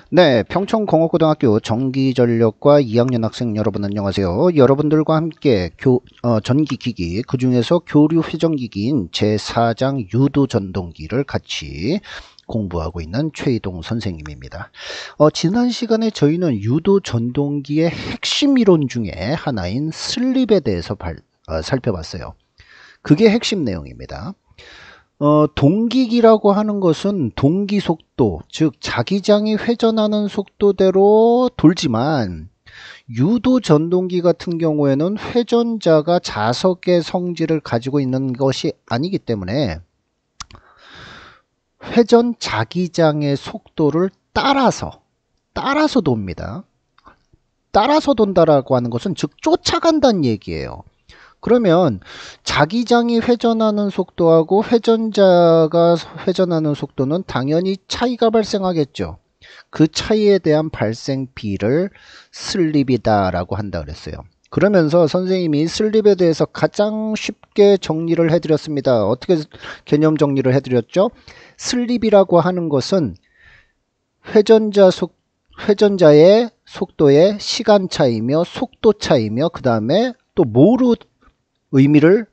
네, 평촌공업고등학교 전기전력과 2학년 학생 여러분 안녕하세요. 여러분들과 함께 전기기기, 그 중에서 교류회전기기인 제4장 유도전동기를 같이 공부하고 있는 최희동 선생님입니다. 지난 시간에 저희는 유도전동기의 핵심 이론 중에 하나인 슬립에 대해서 살펴봤어요. 그게 핵심 내용입니다. 동기기라고 하는 것은 동기 속도, 즉 자기장이 회전하는 속도대로 돌지만 유도 전동기 같은 경우에는 회전자가 자석의 성질을 가지고 있는 것이 아니기 때문에 회전 자기장의 속도를 따라서 돕니다. 따라서 돈다라고 하는 것은 즉 쫓아간다는 얘기예요. 그러면 자기장이 회전하는 속도하고 회전자가 회전하는 속도는 당연히 차이가 발생하겠죠. 그 차이에 대한 발생비를 슬립이다 라고 한다 그랬어요. 그러면서 선생님이 슬립에 대해서 가장 쉽게 정리를 해드렸습니다. 어떻게 개념 정리를 해드렸죠? 슬립이라고 하는 것은 회전자의 속도의 시간 차이며 속도 차이며 그 다음에 또 뭐로 의미를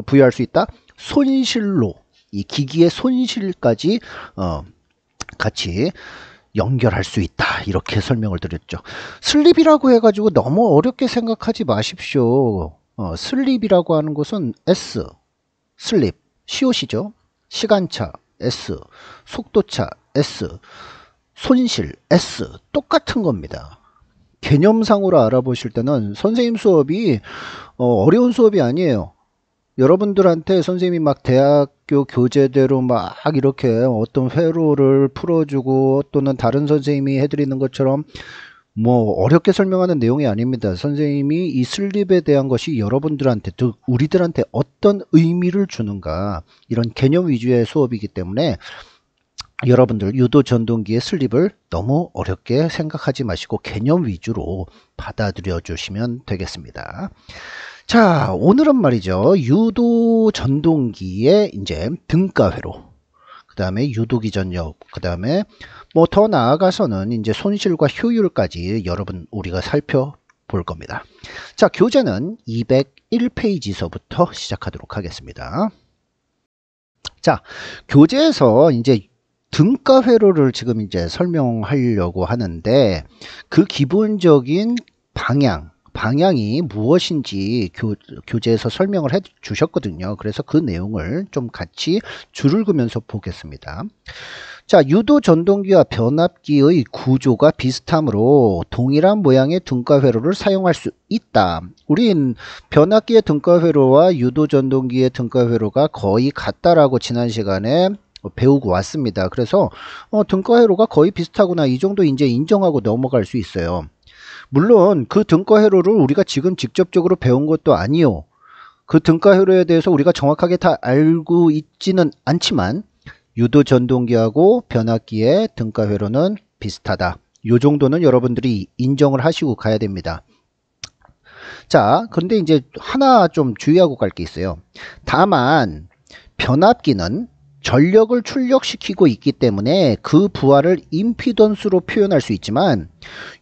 부여할 수 있다? 손실로, 이 기기의 손실까지 같이 연결할 수 있다. 이렇게 설명을 드렸죠. 슬립이라고 해가지고 너무 어렵게 생각하지 마십시오. 슬립이라고 하는 것은 S, 슬립, COC죠. 시간차, S, 속도차, S, 손실, S, 똑같은 겁니다. 개념상으로 알아보실 때는 선생님 수업이 어려운 수업이 아니에요. 여러분들한테 선생님이 막 대학교 교재대로 막 이렇게 어떤 회로를 풀어주고 또는 다른 선생님이 해드리는 것처럼 뭐 어렵게 설명하는 내용이 아닙니다. 선생님이 이 슬립에 대한 것이 여러분들한테, 즉 우리들한테 어떤 의미를 주는가, 이런 개념 위주의 수업이기 때문에 여러분들 유도 전동기의 슬립을 너무 어렵게 생각하지 마시고 개념 위주로 받아들여 주시면 되겠습니다. 자, 오늘은 말이죠. 유도 전동기의 이제 등가회로, 그 다음에 유도기 전력, 그 다음에 뭐 더 나아가서는 이제 손실과 효율까지 여러분 우리가 살펴볼 겁니다. 자, 교재는 201페이지서부터 시작하도록 하겠습니다. 자, 교재에서 이제 등가 회로를 지금 이제 설명하려고 하는데 그 기본적인 방향이 무엇인지 교재에서 설명을 해 주셨거든요. 그래서 그 내용을 좀 같이 줄을 그면서 보겠습니다. 자, 유도 전동기와 변압기의 구조가 비슷하므로 동일한 모양의 등가 회로를 사용할 수 있다. 우린 변압기의 등가 회로와 유도 전동기의 등가 회로가 거의 같다라고 지난 시간에 배우고 왔습니다. 그래서 등가 회로가 거의 비슷하구나, 이 정도 이제 인정하고 넘어갈 수 있어요. 물론 그 등가 회로를 우리가 지금 직접적으로 배운 것도 아니요. 그 등가 회로에 대해서 우리가 정확하게 다 알고 있지는 않지만 유도 전동기하고 변압기의 등가 회로는 비슷하다. 요 정도는 여러분들이 인정을 하시고 가야 됩니다. 자, 그런데 이제 하나 좀 주의하고 갈 게 있어요. 다만 변압기는 전력을 출력시키고 있기 때문에 그 부하를 임피던스로 표현할 수 있지만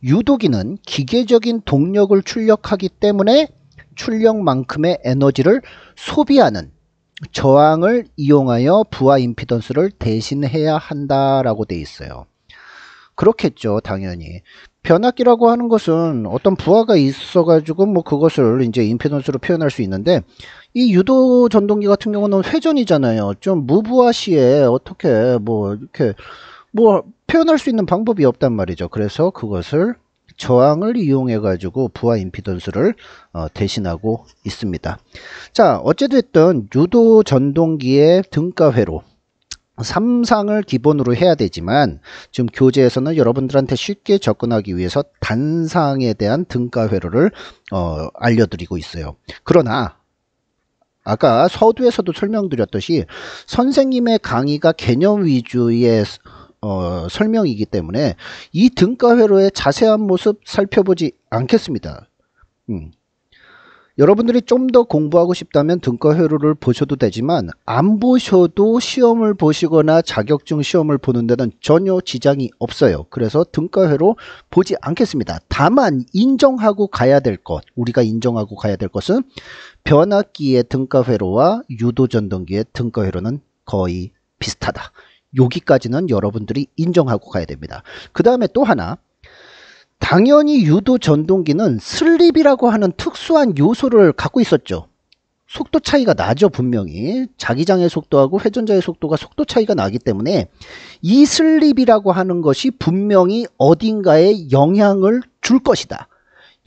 유도기는 기계적인 동력을 출력하기 때문에 출력만큼의 에너지를 소비하는 저항을 이용하여 부하 임피던스를 대신해야 한다라고 돼 있어요. 그렇겠죠, 당연히. 변압기라고 하는 것은 어떤 부하가 있어가지고 뭐 그것을 이제 임피던스로 표현할 수 있는데, 이 유도 전동기 같은 경우는 회전이잖아요. 좀 무부하 시에 어떻게 뭐 이렇게 뭐 표현할 수 있는 방법이 없단 말이죠. 그래서 그것을 저항을 이용해 가지고 부하 임피던스를 대신하고 있습니다. 자, 어찌됐든 유도 전동기의 등가 회로 3상을 기본으로 해야 되지만 지금 교재에서는 여러분들한테 쉽게 접근하기 위해서 단상에 대한 등가 회로를 알려드리고 있어요. 그러나 아까 서두에서도 설명드렸듯이 선생님의 강의가 개념 위주의 설명이기 때문에 이 등가 회로의 자세한 모습 살펴보지 않겠습니다. 여러분들이 좀 더 공부하고 싶다면 등가 회로를 보셔도 되지만 안 보셔도 시험을 보시거나 자격증 시험을 보는 데는 전혀 지장이 없어요. 그래서 등가 회로 보지 않겠습니다. 다만 인정하고 가야 될 것, 우리가 인정하고 가야 될 것은 변압기의 등가 회로와 유도전동기의 등가 회로는 거의 비슷하다. 여기까지는 여러분들이 인정하고 가야 됩니다. 그 다음에 또 하나, 당연히 유도전동기는 슬립이라고 하는 특수한 요소를 갖고 있었죠. 속도 차이가 나죠. 분명히 자기장의 속도하고 회전자의 속도가 속도 차이가 나기 때문에 이 슬립이라고 하는 것이 분명히 어딘가에 영향을 줄 것이다.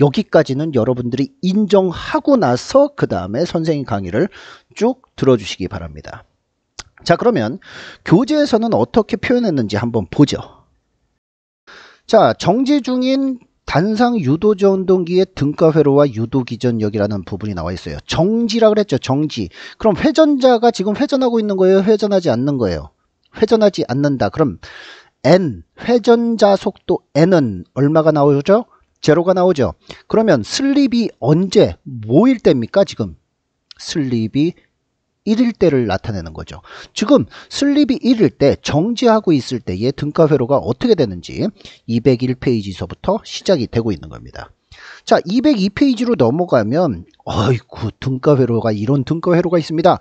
여기까지는 여러분들이 인정하고 나서 그 다음에 선생님 강의를 쭉 들어주시기 바랍니다. 자, 그러면 교재에서는 어떻게 표현했는지 한번 보죠. 자, 정지 중인 단상 유도전동기의 등가 회로와 유도 기전력이라는 부분이 나와 있어요. 정지라 그랬죠. 정지. 그럼 회전자가 지금 회전하고 있는 거예요? 회전하지 않는 거예요? 회전하지 않는다. 그럼 N, 회전자 속도 N은 얼마가 나오죠? 제로가 나오죠. 그러면 슬립이 언제, 뭐일 때입니까? 지금 슬립이 1일 때를 나타내는 거죠. 지금 슬립이 1일 때 정지하고 있을 때의 등가 회로가 어떻게 되는지 201페이지서부터 시작이 되고 있는 겁니다. 자, 202페이지로 넘어가면 어이구, 등가 회로가 이런 등가 회로가 있습니다.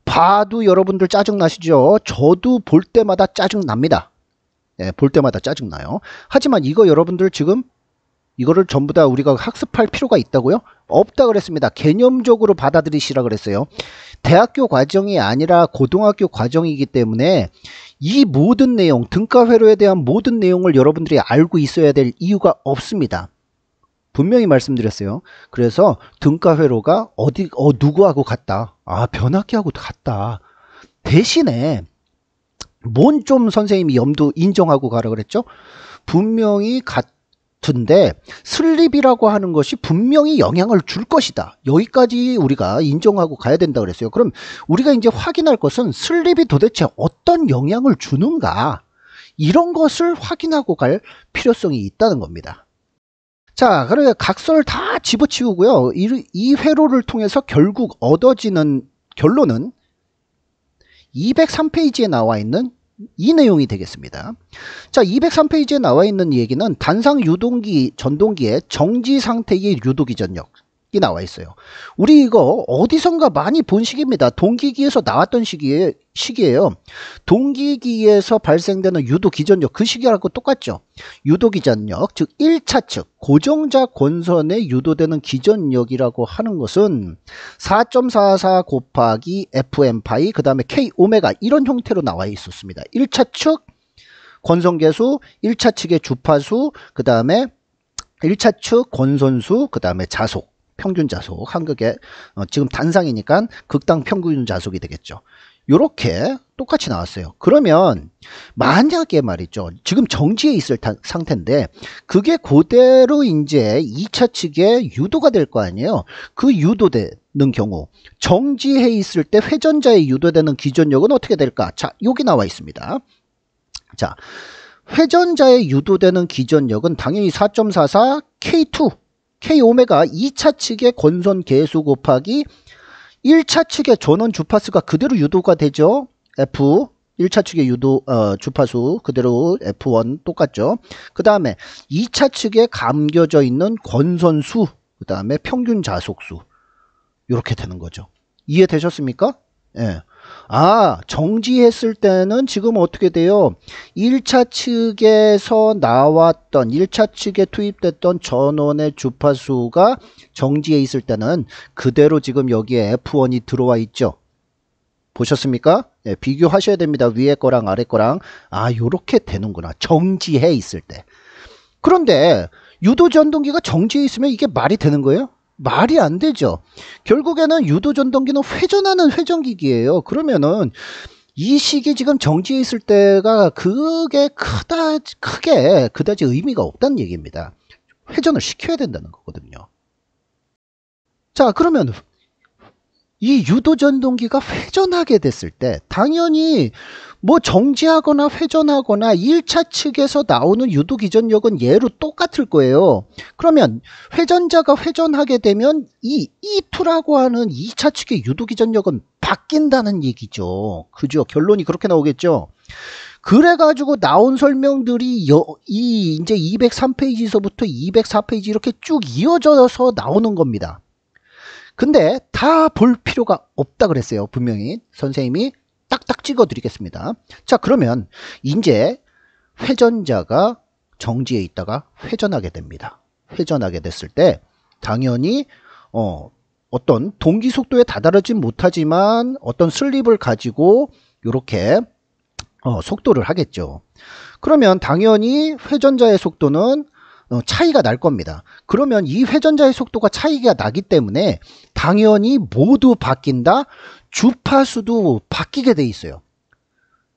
봐도 여러분들 짜증 나시죠? 저도 볼 때마다 짜증 납니다. 예, 볼 때마다 짜증 나요. 하지만 이거 여러분들 지금 이거를 전부 다 우리가 학습할 필요가 있다고요? 없다 그랬습니다. 개념적으로 받아들이시라 그랬어요. 대학교 과정이 아니라 고등학교 과정이기 때문에 이 모든 내용, 등가 회로에 대한 모든 내용을 여러분들이 알고 있어야 될 이유가 없습니다. 분명히 말씀드렸어요. 그래서 등가 회로가 누구하고 같다. 아, 변압기하고 같다. 대신에 뭔 좀 선생님이 인정하고 가라 그랬죠? 분명히 같은데 슬립이라고 하는 것이 분명히 영향을 줄 것이다. 여기까지 우리가 인정하고 가야 된다 그랬어요. 그럼 우리가 이제 확인할 것은 슬립이 도대체 어떤 영향을 주는가, 이런 것을 확인하고 갈 필요성이 있다는 겁니다. 자, 그래 각설 다 집어치우고요. 이 회로를 통해서 결국 얻어지는 결론은 203페이지에 나와 있는 이 내용이 되겠습니다. 자, 203페이지에 나와 있는 얘기는 단상 유동기 전동기의 정지 상태의 유도기전력이 나와 있어요. 우리 이거 어디선가 많이 본 식입니다. 동기기에서 나왔던 식이에요. 동기기에서 발생되는 유도기전력, 그 식이라고 똑같죠. 유도기전력, 즉 1차 측 고정자 권선에 유도되는 기전력이라고 하는 것은 4.44 곱하기 FM파이 그 다음에 K 오메가, 이런 형태로 나와 있었습니다. 1차 측 권선계수, 1차 측의 주파수, 그 다음에 1차 측 권선수, 그 다음에 자속, 평균 자속, 한국의 지금 단상이니까 극당 평균 자속이 되겠죠. 요렇게 똑같이 나왔어요. 그러면 만약에 말이죠, 지금 정지해 있을 상태인데 그게 그대로 이제 2차 측에 유도가 될 거 아니에요. 그 유도되는 경우 정지해 있을 때 회전자에 유도되는 기전력은 어떻게 될까? 자, 여기 나와 있습니다. 자, 회전자에 유도되는 기전력은 당연히 4.44 K2 K 오메가 2차 측의 권선 계수 곱하기 1차 측의 전원 주파수가 그대로 유도가 되죠. F 1차 측의 유도 주파수 그대로 F1 똑같죠. 그 다음에 2차 측에 감겨져 있는 권선수, 그 다음에 평균 자속수, 이렇게 되는 거죠. 이해되셨습니까? 예. 아, 정지했을 때는 지금 어떻게 돼요? 1차 측에서 나왔던 1차 측에 투입됐던 전원의 주파수가 정지해 있을 때는 그대로 지금 여기에 F1이 들어와 있죠. 보셨습니까? 네, 비교하셔야 됩니다. 위에 거랑 아래 거랑. 아, 요렇게 되는구나. 정지해 있을 때. 그런데 유도전동기가 정지해 있으면 이게 말이 되는 거예요? 말이 안 되죠. 결국에는 유도전동기는 회전하는 회전기기예요. 그러면은 이 식이 지금 정지해 있을 때가 그게 크게 그다지 의미가 없다는 얘기입니다. 회전을 시켜야 된다는 거거든요. 자, 그러면 이 유도전동기가 회전하게 됐을 때 당연히 뭐 정지하거나 회전하거나 1차 측에서 나오는 유도기전력은 얘로 똑같을 거예요. 그러면 회전자가 회전하게 되면 이 E2라고 하는 2차 측의 유도기전력은 바뀐다는 얘기죠. 그죠? 결론이 그렇게 나오겠죠. 그래가지고 나온 설명들이 이제 203페이지서부터 204페이지 이렇게 쭉 이어져서 나오는 겁니다. 근데 다 볼 필요가 없다 그랬어요. 분명히 선생님이 딱딱 찍어 드리겠습니다. 자, 그러면 이제 회전자가 정지해 있다가 회전하게 됩니다. 회전하게 됐을 때 당연히 어떤 동기 속도에 다다르진 못하지만 어떤 슬립을 가지고 이렇게 속도를 하겠죠. 그러면 당연히 회전자의 속도는 차이가 날 겁니다. 그러면 이 회전자의 속도가 차이가 나기 때문에 당연히 모두 바뀐다. 주파수도 바뀌게 돼 있어요.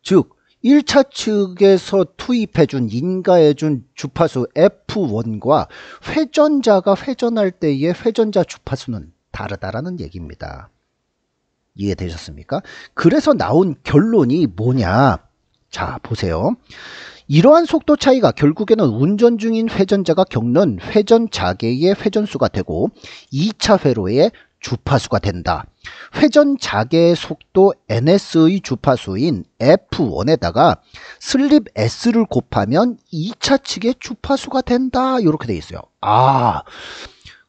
즉 1차 측에서 투입해준 인가해준 주파수 F1과 회전자가 회전할 때의 회전자 주파수는 다르다라는 얘기입니다. 이해되셨습니까? 그래서 나온 결론이 뭐냐? 자, 보세요. 이러한 속도 차이가 결국에는 운전 중인 회전자가 겪는 회전 자계의 회전수가 되고 2차 회로의 주파수가 된다. 회전 자계의 속도 NS의 주파수인 F1에다가 슬립 S를 곱하면 2차 측의 주파수가 된다. 이렇게 돼 있어요. 아,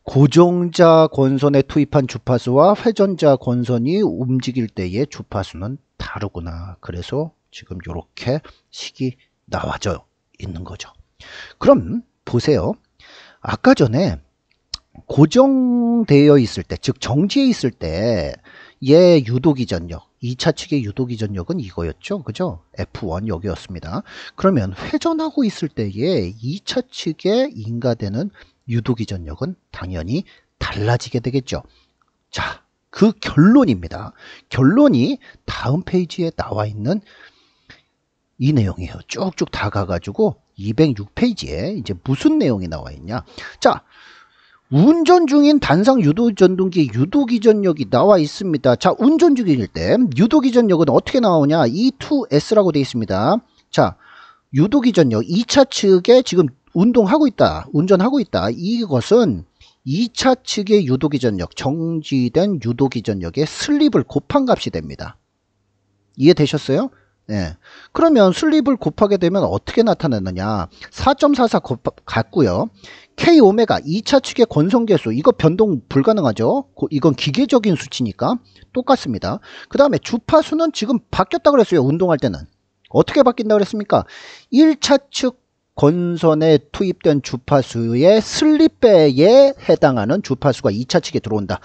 고정자 권선에 투입한 주파수와 회전자 권선이 움직일 때의 주파수는 다르구나. 그래서 지금 이렇게 식이 나와져 있는 거죠. 그럼 보세요. 아까 전에 고정되어 있을 때, 즉 정지해 있을 때 얘 유도기전력, 2차 측의 유도기전력은 이거였죠. 그죠? F1 여기였습니다. 그러면 회전하고 있을 때의 2차 측에 인가되는 유도기전력은 당연히 달라지게 되겠죠. 자, 그 결론입니다. 결론이 다음 페이지에 나와 있는 이 내용이에요. 쭉쭉 다 가가지고 206페이지에 이제 무슨 내용이 나와 있냐. 자, 운전 중인 단상 유도전동기 유도기전력이 나와 있습니다. 자, 운전 중일 때 유도기전력은 어떻게 나오냐. E2S라고 되어 있습니다. 자, 유도기전력 2차 측에 지금 운동하고 있다. 운전하고 있다. 이것은 2차 측의 유도기전력, 정지된 유도기전력의 슬립을 곱한 값이 됩니다. 이해되셨어요? 네. 그러면 슬립을 곱하게 되면 어떻게 나타나느냐. 4.44 같고요. K 오메가 2차 측의 권선계수, 이거 변동 불가능하죠. 이건 기계적인 수치니까 똑같습니다. 그 다음에 주파수는 지금 바뀌었다 그랬어요. 운동할 때는 어떻게 바뀐다 그랬습니까? 1차 측 권선에 투입된 주파수의 슬립배에 해당하는 주파수가 2차 측에 들어온다.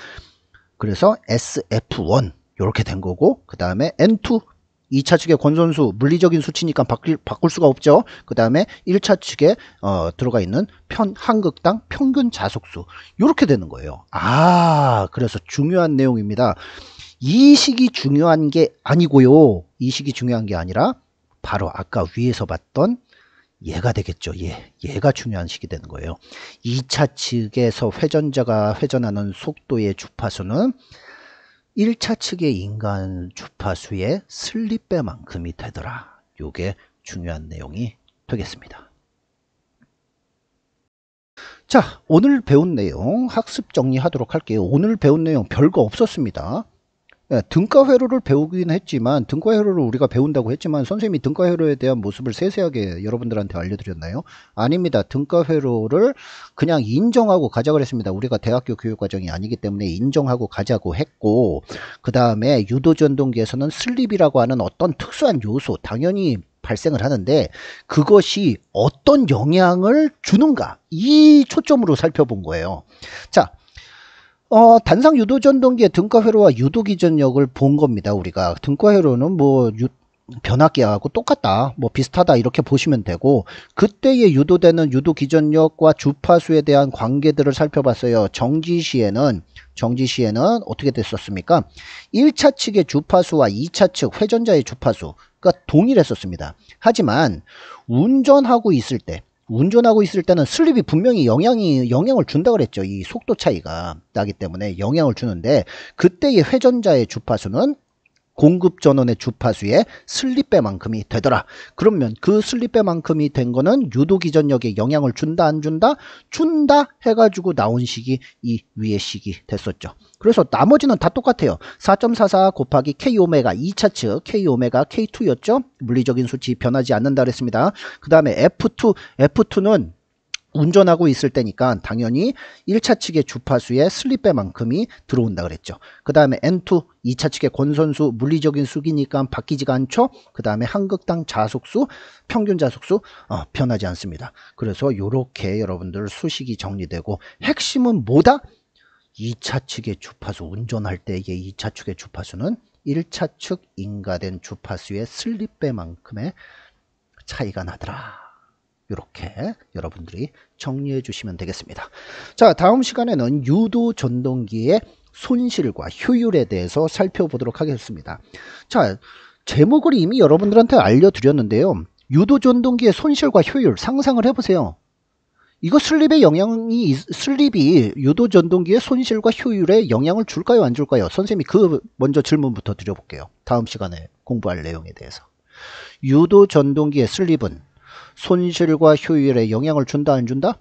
그래서 SF1 이렇게 된 거고, 그 다음에 N2 2차 측의 권선수, 물리적인 수치니까 바꿀 수가 없죠. 그 다음에 1차 측에 들어가 있는 한극당 평균 자속수, 이렇게 되는 거예요. 아, 그래서 중요한 내용입니다. 이 식이 중요한 게 아니고요. 이 식이 중요한 게 아니라 바로 아까 위에서 봤던 얘가 되겠죠. 얘가 중요한 식이 되는 거예요. 2차 측에서 회전자가 회전하는 속도의 주파수는 1차 측의 인간 주파수의 슬립배만큼이 되더라. 요게 중요한 내용이 되겠습니다. 자, 오늘 배운 내용 학습 정리하도록 할게요. 오늘 배운 내용 별거 없었습니다. 등가 회로를 배우긴 했지만, 등가 회로를 우리가 배운다고 했지만 선생님이 등가 회로에 대한 모습을 세세하게 여러분들한테 알려드렸나요? 아닙니다. 등가 회로를 그냥 인정하고 가자 그랬습니다. 우리가 대학교 교육과정이 아니기 때문에 인정하고 가자고 했고, 그 다음에 유도전동기에서는 슬립이라고 하는 어떤 특수한 요소 당연히 발생을 하는데 그것이 어떤 영향을 주는가, 이 초점으로 살펴본 거예요. 자, 단상 유도전동기의 등가회로와 유도기전력을 본 겁니다. 우리가 등가회로는 뭐 변압기하고 똑같다, 뭐 비슷하다, 이렇게 보시면 되고, 그때에 유도되는 유도기전력과 주파수에 대한 관계들을 살펴봤어요. 정지 시에는 어떻게 됐었습니까? 1차 측의 주파수와 2차 측 회전자의 주파수가 동일했었습니다. 하지만 운전하고 있을 때 운전하고 있을 때는 슬립이 분명히 영향을 준다 그랬죠. 이 속도 차이가 나기 때문에 영향을 주는데, 그때의 회전자의 주파수는 공급 전원의 주파수의 슬립배만큼이 되더라. 그러면 그 슬립배만큼이 된 거는 유도 기전력에 영향을 준다 안 준다? 준다 해가지고 나온 식이 이 위의 식이 됐었죠. 그래서 나머지는 다 똑같아요. 4.44 곱하기 K오메가 2차 측 K오메가 K2였죠. 물리적인 수치 변하지 않는다 그랬습니다. 그 다음에 F2는 운전하고 있을 때니까 당연히 1차 측의 주파수의 슬립배만큼이 들어온다 그랬죠. 그 다음에 N2, 2차 측의 권선수 물리적인 수기니까 바뀌지가 않죠. 그 다음에 한극당 자속수, 평균 자속수 변하지 않습니다. 그래서 이렇게 여러분들 수식이 정리되고, 핵심은 뭐다? 2차 측의 주파수, 운전할 때의 2차 측의 주파수는 1차 측 인가된 주파수의 슬립배만큼의 차이가 나더라. 이렇게 여러분들이 정리해 주시면 되겠습니다. 자, 다음 시간에는 유도 전동기의 손실과 효율에 대해서 살펴보도록 하겠습니다. 자, 제목을 이미 여러분들한테 알려드렸는데요. 유도 전동기의 손실과 효율 상상을 해보세요. 이거 슬립이 유도 전동기의 손실과 효율에 영향을 줄까요, 안 줄까요? 선생님이 먼저 질문부터 드려볼게요. 다음 시간에 공부할 내용에 대해서. 유도 전동기의 슬립은 손실과 효율에 영향을 준다 안 준다?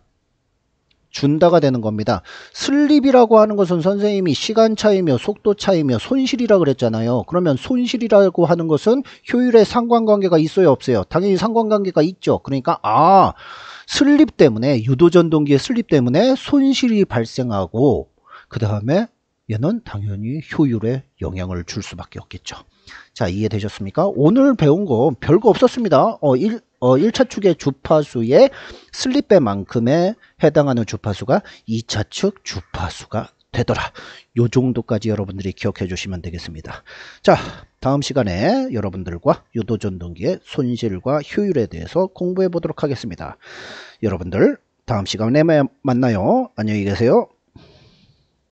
준다가 되는 겁니다. 슬립이라고 하는 것은 선생님이 시간 차이며 속도 차이며 손실이라 그랬잖아요. 그러면 손실이라고 하는 것은 효율에 상관관계가 있어요, 없어요? 당연히 상관관계가 있죠. 그러니까 슬립 때문에, 유도 전동기의 슬립 때문에 손실이 발생하고, 그 다음에 얘는 당연히 효율에 영향을 줄 수밖에 없겠죠. 자, 이해되셨습니까? 오늘 배운 거 별거 없었습니다. 1차 축의 주파수의 슬립배만큼에 해당하는 주파수가 2차 축 주파수가 되더라. 요 정도까지 여러분들이 기억해 주시면 되겠습니다. 자, 다음 시간에 여러분들과 유도 전동기의 손실과 효율에 대해서 공부해 보도록 하겠습니다. 여러분들 다음 시간에 만나요. 안녕히 계세요.